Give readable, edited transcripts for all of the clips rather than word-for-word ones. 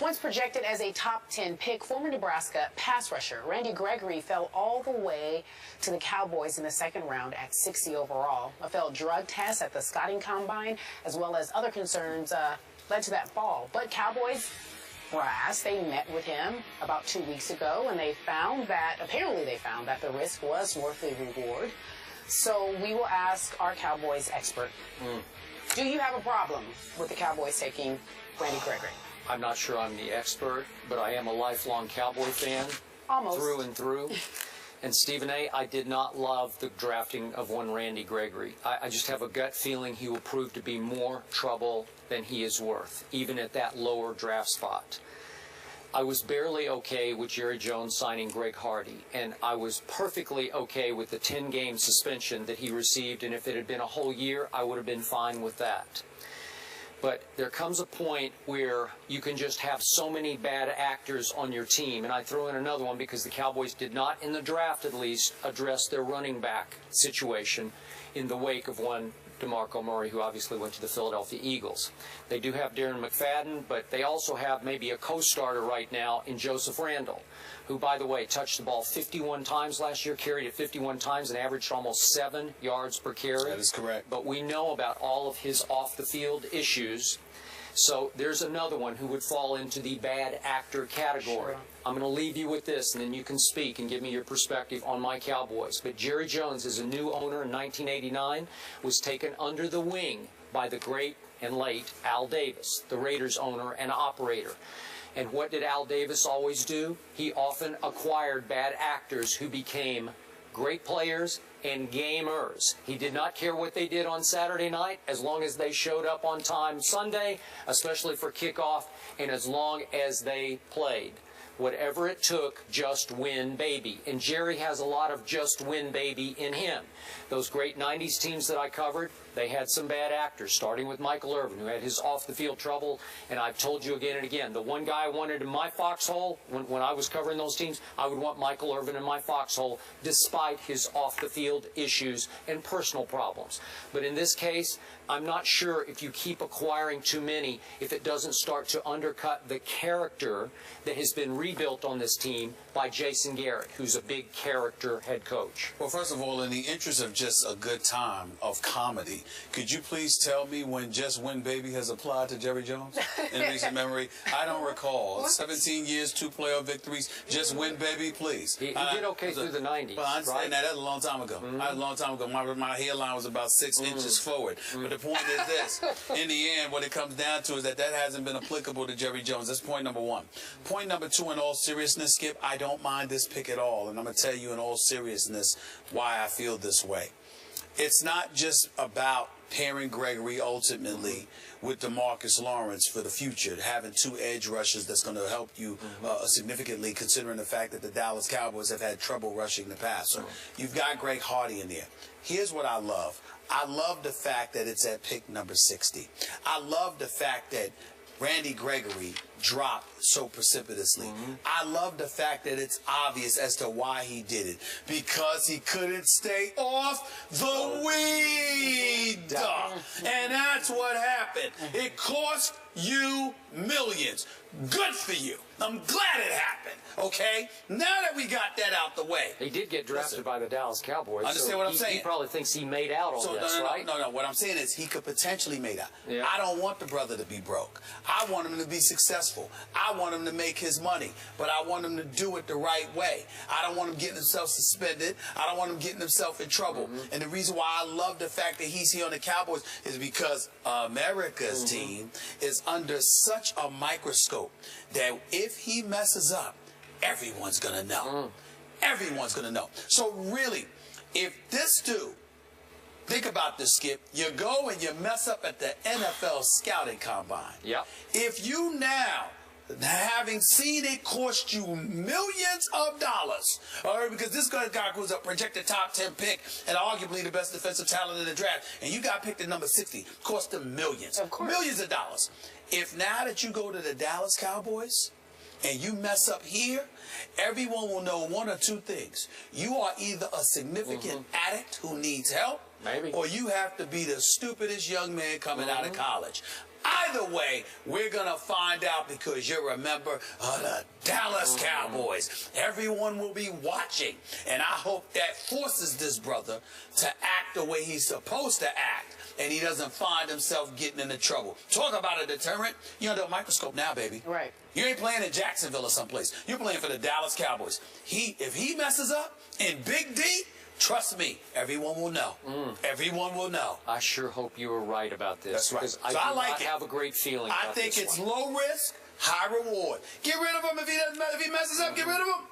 Once projected as a top 10 pick, former Nebraska pass rusher Randy Gregory fell all the way to the Cowboys in the second round at 60 overall. A failed drug test at the scouting combine, as well as other concerns, led to that fall. But Cowboys brass, they met with him about 2 weeks ago, and apparently they found that the risk was worth the reward. So we will ask our Cowboys expert, do you have a problem with the Cowboys taking Randy Gregory? I'm not sure I'm the expert, but I am a lifelong Cowboy fan. Almost. Through and through. And Stephen A., I did not love the drafting of one Randy Gregory. I just have a gut feeling he will prove to be more trouble than he is worth, even at that lower draft spot. I was barely okay with Jerry Jones signing Greg Hardy, and I was perfectly okay with the 10-game suspension that he received, and if it had been a whole year, I would have been fine with that. But there comes a point where you can just have so many bad actors on your team. And I throw in another one because the Cowboys did not, in the draft at least, address their running back situation in the wake of one DeMarco Murray, who obviously went to the Philadelphia Eagles. They do have Darren McFadden, but they also have maybe a co-starter right now in Joseph Randle, who, by the way, touched the ball 51 times last year, carried it 51 times, and averaged almost 7 yards per carry. That is correct. But we know about all of his off-the-field issues. So there's another one who would fall into the bad actor category. Sure. I'm going to leave you with this, and then you can speak and give me your perspective on my Cowboys. But Jerry Jones, as a new owner in 1989, was taken under the wing by the great and late Al Davis, the Raiders owner and operator. And what did Al Davis always do? He often acquired bad actors who became great players and gamers. He did not care what they did on Saturday night as long as they showed up on time Sunday, especially for kickoff, and as long as they played. Whatever it took, just win, baby. And Jerry has a lot of just win, baby in him. Those great 90s teams that I covered, they had some bad actors, starting with Michael Irvin, who had his off-the-field trouble. And I've told you again and again, the one guy I wanted in my foxhole, when I was covering those teams, I would want Michael Irvin in my foxhole, despite his off-the-field issues and personal problems. But in this case, I'm not sure if you keep acquiring too many, if it doesn't start to undercut the character that has been rebuilt on this team by Jason Garrett, who's a big character head coach. Well, first of all, in the interest of just a good time of comedy, could you please tell me when Just Win Baby has applied to Jerry Jones in recent memory? I don't recall. 17 years, 2 playoff victories. Just Win Baby, please. He did okay through the 90s. But I understand that. That's a long time ago. A long time ago. My hairline was about 6 inches forward. But the point is this. In the end, what it comes down to is that hasn't been applicable to Jerry Jones. That's point number one. Point number two, in all seriousness, Skip, I don't mind this pick at all. And I'm going to tell you in all seriousness why I feel this way. It's not just about pairing Gregory ultimately with DeMarcus Lawrence for the future, having 2 edge rushers that's going to help you significantly, considering the fact that the Dallas Cowboys have had trouble rushing the passer. You've got Greg Hardy in there. Here's what I love. I love the fact that it's at pick number 60. I love the fact that Randy Gregory dropped so precipitously. I love the fact that it's obvious as to why he did it. Because he couldn't stay off the weed. And that's what happened. It cost you millions. Good for you. I'm glad it happened. Okay? Now that we got that out the way. He did get drafted by the Dallas Cowboys. Understand what I'm saying? He probably thinks he made out on this, right? No. What I'm saying is he could potentially make out. Yeah. I don't want the brother to be broke. I want him to be successful. I want him to make his money. But I want him to do it the right way. I don't want him getting himself suspended. I don't want him getting himself in trouble. And the reason why I love the fact that he's here on the Cowboys is because America's team is under such a microscope that if he messes up, everyone's going to know. Everyone's going to know. So really, if this dude, think about this, Skip, you go and you mess up at the NFL scouting combine. Yep. If you now, having seen it cost you millions of dollars, all right, because this guy was a projected top 10 pick and arguably the best defensive talent in the draft, and you got picked at number 60, cost them millions. Of course. Millions of dollars. If now that you go to the Dallas Cowboys and you mess up here, everyone will know one or two things. You are either a significant addict who needs help, maybe, or you have to be the stupidest young man coming out of college. Either way, we're going to find out because you're a member of the Dallas Cowboys. Everyone will be watching. And I hope that forces this brother to act the way he's supposed to act. And he doesn't find himself getting into trouble. Talk about a deterrent. You're under a microscope now, baby. Right. You ain't playing in Jacksonville or someplace. You're playing for the Dallas Cowboys. If he messes up in Big D, trust me, everyone will know. Everyone will know. I sure hope you were right about this. That's right. Because So I do like not it. have a great feeling I about think this it's one. low risk, high reward. Get rid of him if he messes up. Get rid of him.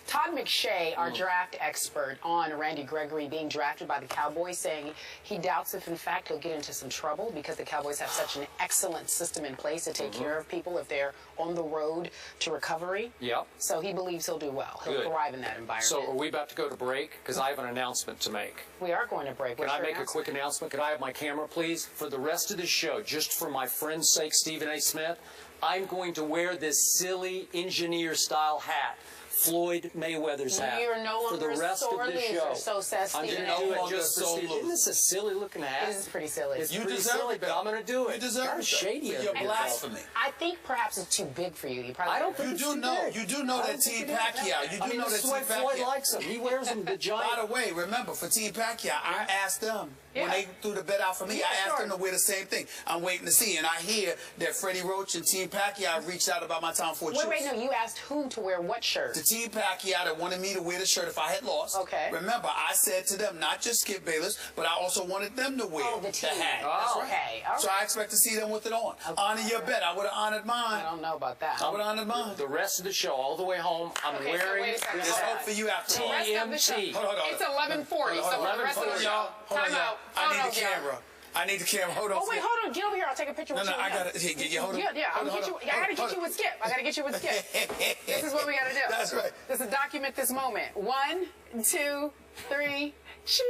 Todd McShay, our draft expert on Randy Gregory being drafted by the Cowboys, saying he doubts if, in fact, he'll get into some trouble because the Cowboys have such an excellent system in place to take care of people if they're on the road to recovery. Yep. So he believes he'll do well. He'll Good. thrive in that environment. So are we about to go to break? Because I have an announcement to make. We are going to break. Can What's I your make a quick announcement? Could I have my camera, please? For the rest of the show, just for my friend's sake, Stephen A. Smith, I'm going to wear this silly engineer-style hat. Floyd Mayweather's hat. You're no for longer the rest sore of the loser, show. so says I'm Stephen going to A. do it longer just for sore Steve. loser. Isn't this a silly looking hat? This is pretty silly. It's You pretty deserve silly, it, but though. I'm going to do it. You deserve Kinda it. shady. You're of you, though. blasphemy. I think perhaps it's too big for you. You probably I don't think You it's do too know. big. You do know I that don't think Team it is. Pacquiao. You I do mean, know this that is why Team Floyd Pacquiao. likes him. He wears them. The giant. By the way, remember, for Team Pacquiao, I asked them when Yeah. they threw the bet out for me, Yeah, I asked sure. them to wear the same thing. I'm waiting to see. And I hear that Freddie Roach and Team Pacquiao reached out about my Tom Ford shoes. Wait, no. You asked who to wear what shirt? The Team Pacquiao that wanted me to wear the shirt if I had lost. Okay. Remember, I said to them, not just Skip Bayless, but I also wanted them to wear Oh, the team. hat. Oh, That's right. okay. All So right. I expect to see them with it on. Honor your bet. I would have honored mine. I don't know about that. I would have honored mine. The rest of the show, all the way home, I'm Okay, so wearing wait a second. this It's Hold hope on. for you after all. Rest of the show. TMT. Hold on. It's 11:40. So for the rest of Hold the on, show, y'all. Hold on, time y'all. out. I need Hold the on, camera. I need the camera. Hold on. Oh wait, hold on. Get over here. I'll take a picture with No, you. I and got him. it. Yeah, hold on. Yeah, Hold on, I gotta get you with Skip. I gotta get you with Skip. This is what we gotta do. That's right. This is document this moment. 1, 2, 3. Cheese.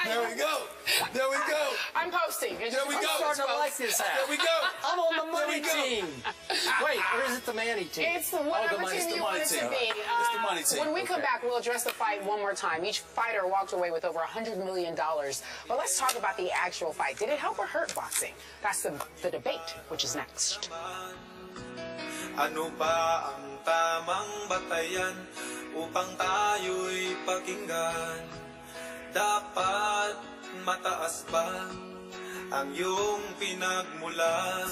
There we go. There we go. I'm posting. It's There we just- go. I'm starting to like this hat. There we go. I'm on the money There we go. team. Wait, or is it the Manny team? It's whatever money- team it's the you money want it to team. be. It's the money team. When we come Okay. back, we'll address the fight one more time. Each fighter walked away with over $100 million. But let's talk about the actual fight. Did it help or hurt boxing? That's the debate, which is next. Ano ba ang tamang batayan upang tayo'y pakinggan? Dapat mataas ba ang iyong pinagmulan?